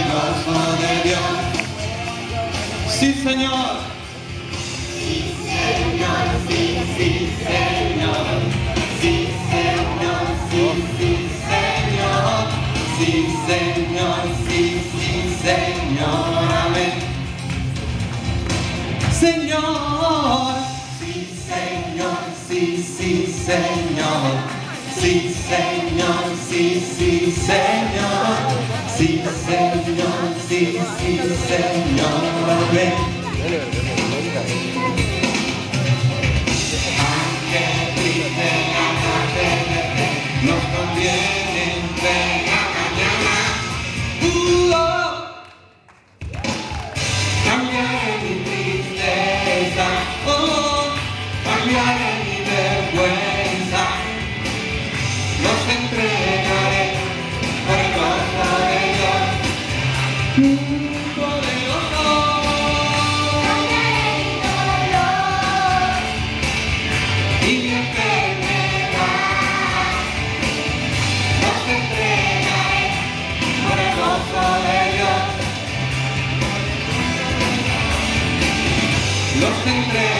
gozo de Dios. Sí, Señor. Sí, Señor, sí, sí, Señor. Sí, Señor, sí, sí, Señor. Sí, Señor, sí, sí, Señor. Amén. Señor. Sí, Señor, sí, sí, Señor. Sí, Señor, sí, sí, Señor. Sí, Señor, sí, sí, Señor. Amén. Aunque triste la tarde, nos conviene ver la mañana. Oh. Cambiaré mi tristeza, oh, cambiaré mi vergüenza. Los entregaré por el gozo de Dios. Poderoso. Cambiaré mi dolor Y mi enfermedad. Los entregaré por el gozo de Dios. Los entregaré.